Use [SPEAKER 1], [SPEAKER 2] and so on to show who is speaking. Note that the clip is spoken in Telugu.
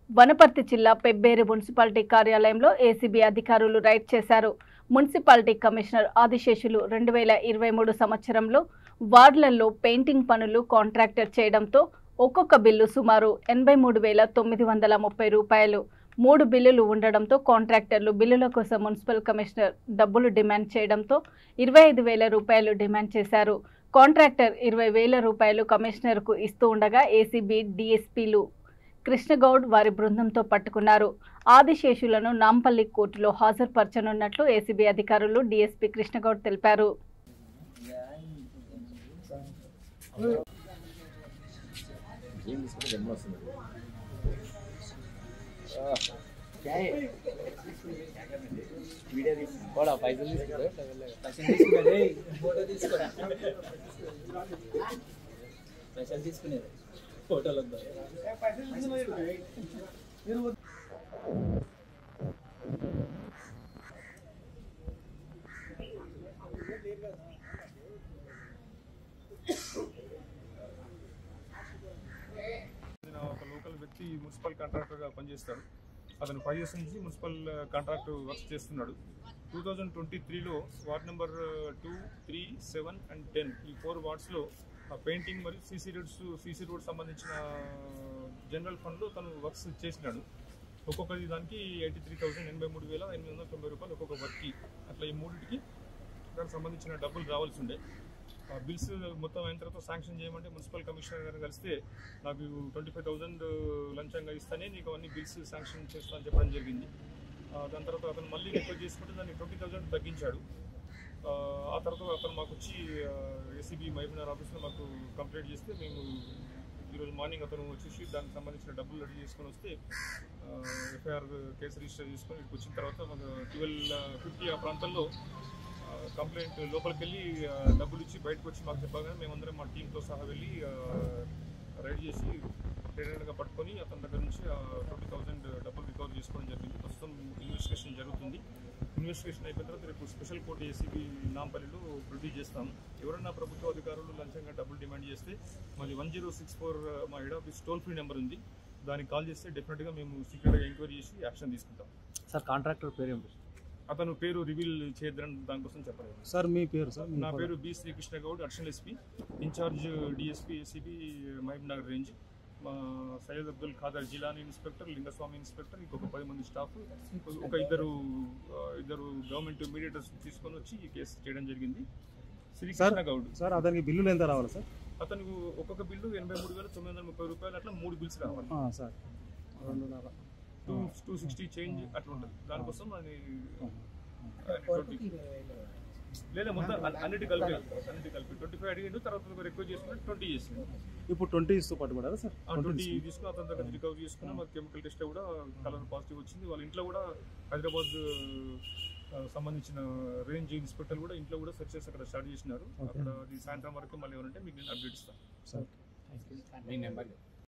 [SPEAKER 1] వనపర్తి జిల్లా పెబ్బేరు మున్సిపాలిటీ కార్యాలయంలో ఏసీబీ అధికారులు రైడ్ చేశారు. మున్సిపాలిటీ కమిషనర్ ఆదిశేషులు 2023 సంవత్సరంలో వార్డులలో పెయింటింగ్ పనులు కాంట్రాక్టర్ చేయడంతో ఒక్కొక్క బిల్లు సుమారు 83,930 రూపాయలు. 3 బిల్లులు ఉండడంతో కాంట్రాక్టర్లు బిల్లుల కోసం మున్సిపల్ కమిషనర్ డబ్బులు డిమాండ్ చేయడంతో 25,000 రూపాయలు డిమాండ్ చేశారు. కాంట్రాక్టర్ 20,000 రూపాయలు కమిషనర్కు ఇస్తూ ఉండగా ఏసీబీ డీఎస్పీలు కృష్ణగౌడ్ వారి బృందంతో పట్టుకున్నారు. ఆదిశేషులను నాంపల్లి కోర్టులో హాజరుపరచనున్నట్లు ఏసీబీ అధికారులు డీఎస్పీ కృష్ణగౌడ్ తెలిపారు.
[SPEAKER 2] ఫోటోలు ఒక లోకల్ వ్యక్తి మున్సిపల్ కాంట్రాక్టర్గా పనిచేస్తాడు. అతను 5 years నుంచి మున్సిపల్ కాంట్రాక్ట్ వర్క్ చేస్తున్నాడు. 2023లో వార్డ్ నెంబర్ 2, 3, 7 and 10 ఈ 4 వార్డ్స్లో పెయింటింగ్ మరియు సీసీ రోడ్ సంబంధించిన జనరల్ ఫండ్లో తను వర్క్స్ చేసినాడు. ఒక్కొక్కటి దానికి 83,890 రూపాయలు ఒక్కొక్క వర్క్కి. అట్లా ఈ మూడింటికి దానికి సంబంధించిన డబ్బులు రావాల్సి ఉండే. బిల్స్ మొత్తం అయిన తర్వాత శాంక్షన్ చేయమంటే మున్సిపల్ కమిషనర్ గారిని కలిస్తే నాకు 25,000 లంచంగా ఇస్తానే నీకు అవన్నీ బిల్స్ శాంక్షన్ చేస్తా అని చెప్పడం జరిగింది. దాని తర్వాత అతను మళ్ళీ రిక్వెస్ట్ చేసుకుంటే దాన్ని 20,000 తగ్గించాడు. ఆ తర్వాత అతను మాకు వచ్చి ఏసీబీ మహబూబ్నగర్ ఆఫీస్లో మాకు కంప్లైంట్ చేస్తే మేము ఈరోజు మార్నింగ్ అతను వచ్చేసి దానికి సంబంధించిన డబ్బులు రెడీ చేసుకొని వస్తే ఎఫ్ఐఆర్ కేసు రిజిస్టర్ చేసుకొని ఇక్కడికి వచ్చిన తర్వాత మాకు 12:50 ఆ ప్రాంతంలో కంప్లైంట్ లోపలికి వెళ్ళి డబ్బులు ఇచ్చి బయటకు వచ్చి మాకు చెప్పగానే మేమందరం మా టీంతో సహా వెళ్ళి రైడ్ చేసి ట్రైనర్గా పట్టుకొని అతని దగ్గర నుంచి 20,000 డబ్బులు రికవర్ చేసుకోవడం జరిగింది. ప్రస్తుతం ఇన్వెస్టిగేషన్ జరుగుతుంది. ఇన్వెస్టిగేషన్ అయిపోయిన తర్వాత రేపు స్పెషల్ కోర్టు ఏసీబీ నాంపల్లిలో ప్రొడ్యూస్ చేస్తాం. ఎవరైనా ప్రభుత్వ అధికారులు లంచంగా డబ్బులు డిమాండ్ చేస్తే మాది 1064 మా head office toll free number ఉంది. దానికి కాల్ చేస్తే డెఫినెట్గా మేము సీక్రెట్గా ఎంక్వైరీ చేసి యాక్షన్ తీసుకుంటాం.
[SPEAKER 3] సార్ కాంట్రాక్టర్ పేరు ఏం?
[SPEAKER 2] అతను పేరు రివీల్ చేయద్దని దానికోసం చెప్పలేదు
[SPEAKER 3] సార్. మీ పేరు సార్?
[SPEAKER 2] నా పేరు B Srikrishna Goud, additional SP incharge DSP ACB Mahabubnagar range. మా సయ్యద్ అబ్దుల్ ఖాదర్ జిలానీ ఇన్స్పెక్టర్, లింగస్వామి ఇన్స్పెక్టర్, ఇంకొక 10 మంది స్టాఫ్, ఒక ఇద్దరు గవర్నమెంట్ మీడియేటర్స్ తీసుకొని వచ్చి ఈ కేసు చేయడం జరిగింది. శ్రీకృష్ణ గౌడ్
[SPEAKER 3] సార్. అతనికి బిల్లులు ఎంత రావాలి సార్?
[SPEAKER 2] అతనికి ఒక్కొక్క బిల్లు 83,930 రూపాయలు, అట్లా 3 బిల్స్ రావాలి
[SPEAKER 3] సార్.
[SPEAKER 2] 260 చేంజ్ అట్లా ఉంటుంది. దానికోసం అది లేదా మొత్తం అన్నిటి కలిపి 25 అడిగిండు. తర్వాత రిక్వెస్ట్ చేసుకుని 20 చేసింది.
[SPEAKER 3] ఇప్పుడు 20 ఇస్తూ పట్టుబడారా సార్?
[SPEAKER 2] 20 తీసుకుని అతని దగ్గర రికవర్ చేసుకున్నా. మాకు కెమికల్ టెస్ట్ కూడా కలర్ పాజిటివ్ వచ్చింది. వాళ్ళ ఇంట్లో కూడా హైదరాబాద్ సంబంధించిన రేంజ్ ఇన్స్పెక్టర్ కూడా ఇంట్లో కూడా సెర్చెస్ అక్కడ స్టార్ట్ చేసినారు. అక్కడ సాయంత్రం వరకు మళ్ళీ ఎవరంటే మీకు నేను అప్డేట్ ఇస్తాను.
[SPEAKER 3] సార్